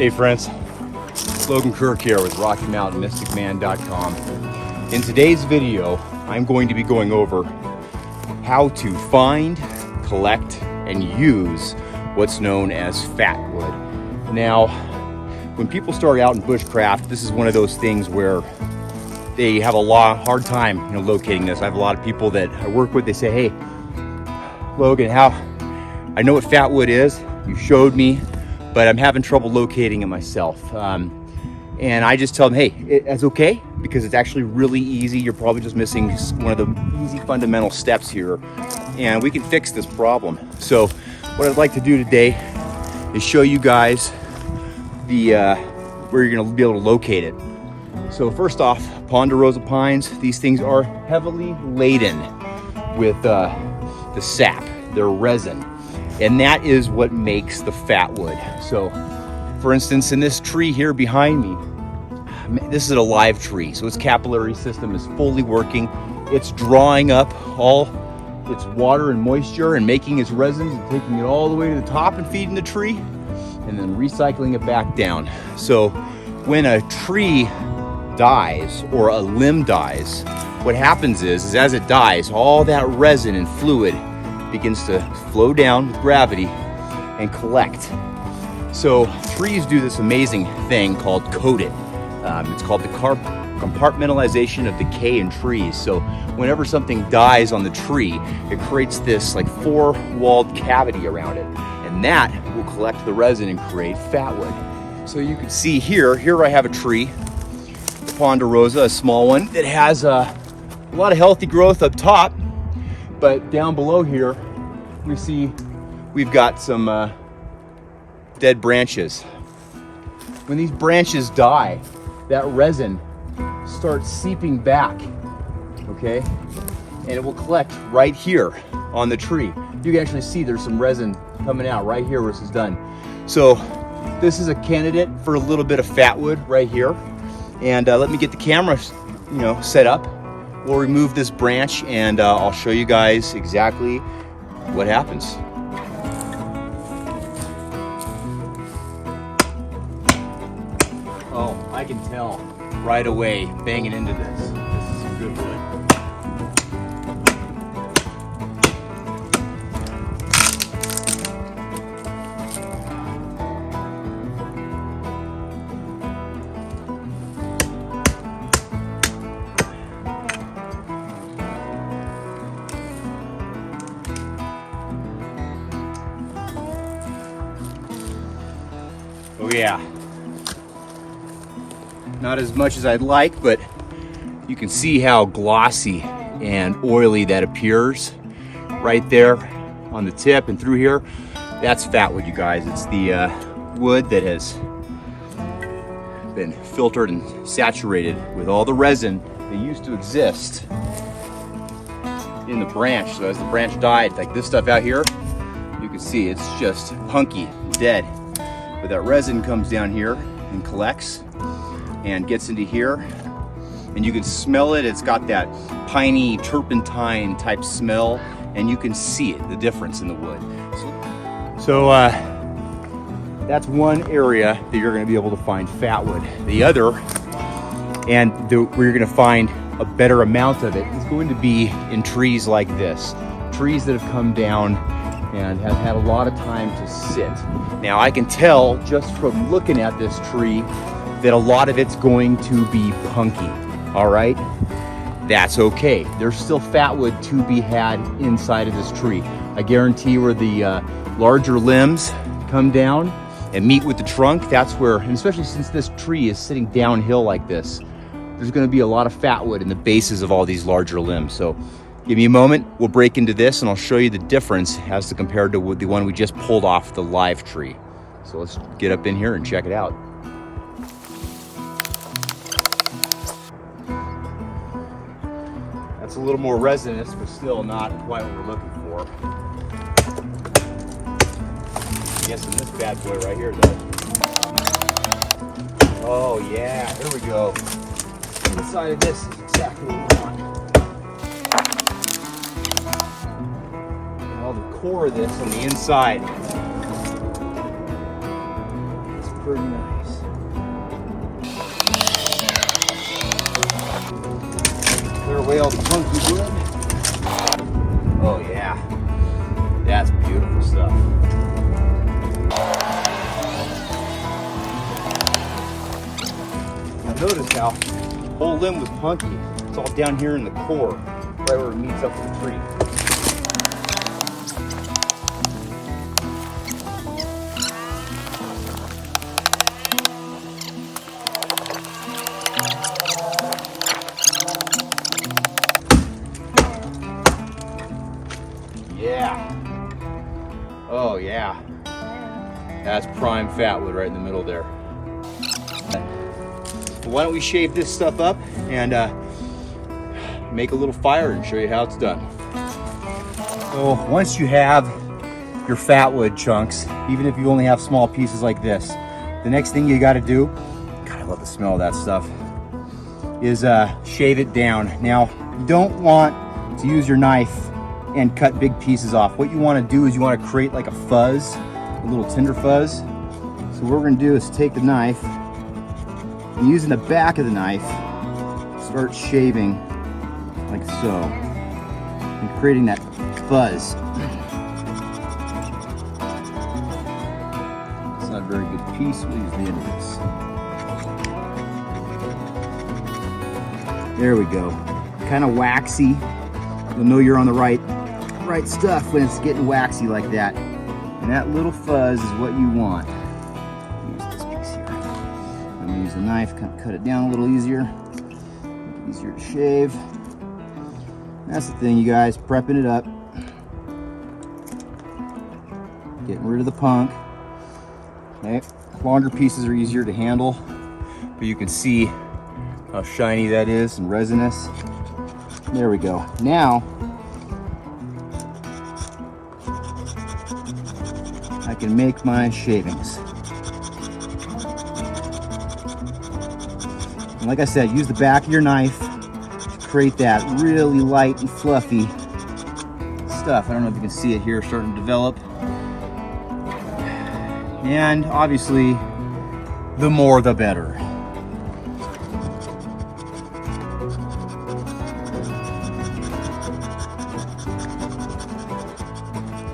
Hey friends, Logan Kirk here with RockyMountainMysticMan.com. In today's video, I'm going to be going over how to find, collect, and use what's known as fatwood. Now, when people start out in bushcraft, this is one of those things where they have a hard time, locating this. I have a lot of people that I work with. They say, "Hey, Logan, I know what fatwood is. You showed me, but I'm having trouble locating it myself." And I just tell them, hey, that's okay, because it's actually really easy. You're probably just missing one of the easy fundamental steps here, and we can fix this problem. So what I'd like to do today is show you guys where you're gonna be able to locate it. So first off, ponderosa pines, these things are heavily laden with the sap, their resin. And that is what makes the fatwood. So for instance, in this tree here behind me, this is a live tree. So its capillary system is fully working. It's drawing up all its water and moisture and making its resins and taking it all the way to the top and feeding the tree and then recycling it back down. So when a tree dies or a limb dies, what happens is as it dies, all that resin and fluid begins to flow down with gravity and collect. So trees do this amazing thing called coat it. It's called the compartmentalization of decay in trees. So whenever something dies on the tree, it creates this like four-walled cavity around it, and that will collect the resin and create fatwood. So you can see here I have a tree, ponderosa, a small one that has a lot of healthy growth up top. But down below here, we see we've got some dead branches. When these branches die, that resin starts seeping back, okay? And it will collect right here on the tree. You can actually see there's some resin coming out right here where this is done. So this is a candidate for a little bit of fatwood right here. And let me get the camera, set up. We'll remove this branch and I'll show you guys exactly what happens. Oh, I can tell right away banging into this. This is some good wood. Oh yeah, not as much as I'd like, but you can see how glossy and oily that appears right there on the tip and through here. That's fatwood, you guys. It's the wood that has been filtered and saturated with all the resin that used to exist in the branch. So as the branch died, like this stuff out here, you can see it's just punky, dead. But that resin comes down here and collects and gets into here, and you can smell it. It's got that piney turpentine type smell, and you can see it, the difference in the wood. So that's one area that you're going to be able to find fatwood. The other, where you're going to find a better amount of it, is going to be in trees like this. Trees that have come down and have had a lot of time to sit. Now I can tell just from looking at this tree that a lot of it's going to be punky, all right? That's okay. There's still fatwood to be had inside of this tree. I guarantee where the larger limbs come down and meet with the trunk, that's where, and especially since this tree is sitting downhill like this, there's gonna be a lot of fatwood in the bases of all these larger limbs. So give me a moment, we'll break into this and I'll show you the difference as to compared to the one we just pulled off the live tree. So let's get up in here and check it out. That's a little more resinous, but still not quite what we're looking for. I guess in this bad boy right here though. Oh yeah, here we go. Inside of this is exactly what we want. All the core of this on the inside. It's pretty nice. Clear away all the funky wood. Oh yeah, that's beautiful stuff. Now notice how the whole limb was punky. It's all down here in the core, right where it meets up with the tree. Yeah. Oh yeah. That's prime fatwood right in the middle there. But why don't we shave this stuff up and make a little fire and show you how it's done. So once you have your fatwood chunks, even if you only have small pieces like this, the next thing you got to do, God, I love the smell of that stuff, is shave it down. Now, you don't want to use your knife and cut big pieces off. What you want to do is you want to create like a fuzz, a little tender fuzz. So what we're going to do is take the knife and using the back of the knife, start shaving like so, and creating that fuzz. It's not a very good piece. We'll use the end of this. There we go. Kind of waxy. You'll know you're on the right stuff when it's getting waxy like that. And that little fuzz is what you want. Use this piece here. I'm gonna use the knife, kind of cut it down a little easier. Make it easier to shave. That's the thing, you guys, prepping it up. Getting rid of the punk. Okay, longer pieces are easier to handle, but you can see how shiny that is and resinous. There we go. Now, I can make my shavings. And like I said, use the back of your knife to create that really light and fluffy stuff. I don't know if you can see it here starting to develop. And obviously, the more the better.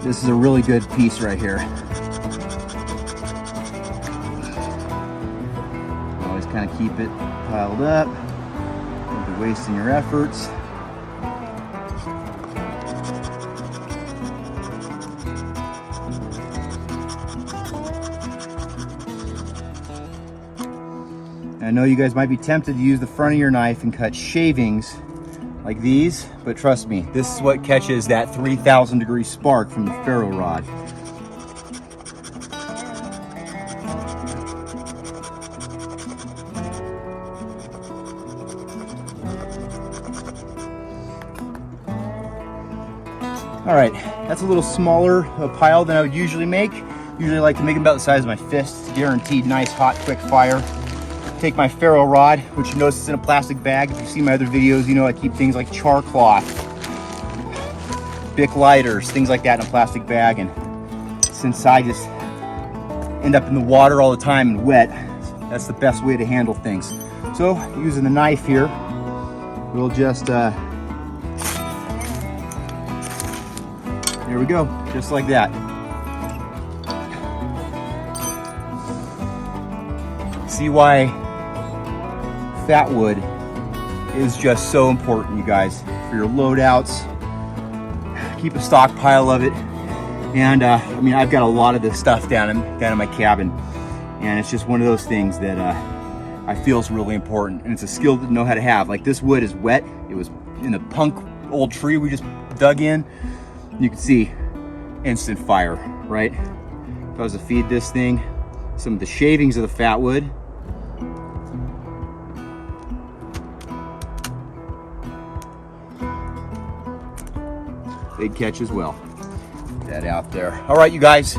This is a really good piece right here. Always kind of keep it piled up. Don't be wasting your efforts. I know you guys might be tempted to use the front of your knife and cut shavings like these, but trust me, this is what catches that 3,000 degree spark from the ferro rod. All right, that's a little smaller pile than I would usually make. Usually I like to make them about the size of my fist. Guaranteed nice, hot, quick fire. Take my ferro rod, which you notice is in a plastic bag. If you see my other videos, you know I keep things like char cloth, Bic lighters, things like that in a plastic bag. And since I just end up in the water all the time and wet, that's the best way to handle things. So using the knife here, we'll just, there we go, just like that. See why fatwood is just so important, you guys, for your loadouts. Keep a stockpile of it. And I mean, I've got a lot of this stuff down in my cabin, and it's just one of those things that I feel is really important, and it's a skill to know how to have. Like, this wood is wet. It was in the punk old tree we just dug in. You can see instant fire, right? If I was to feed this thing some of the shavings of the fatwood, big catch as well. Get that out there. All right, you guys,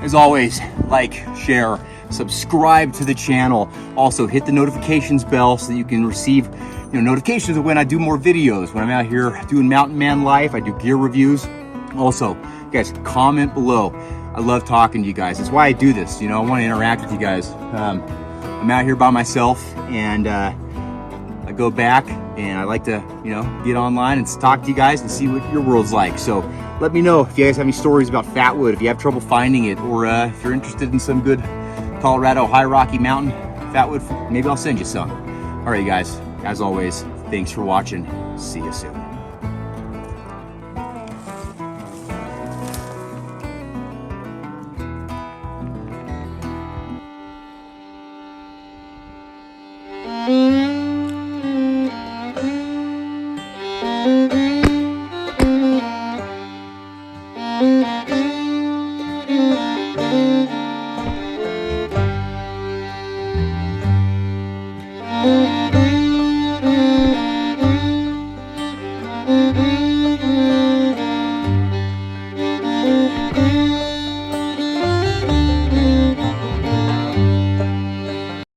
as always, like, share, subscribe to the channel. Also, hit the notifications bell so that you can receive notifications of when I do more videos. When I'm out here doing mountain man life, I do gear reviews. Also, guys, comment below. I love talking to you guys. That's why I do this. You know, I want to interact with you guys. I'm out here by myself, and I go back and I like to, you know, get online and talk to you guys and see what your world's like. So let me know if you guys have any stories about Fatwood, if you have trouble finding it, or if you're interested in some good Colorado High Rocky Mountain Fatwood, maybe I'll send you some. All right, you guys, as always, thanks for watching. See you soon. Thank you.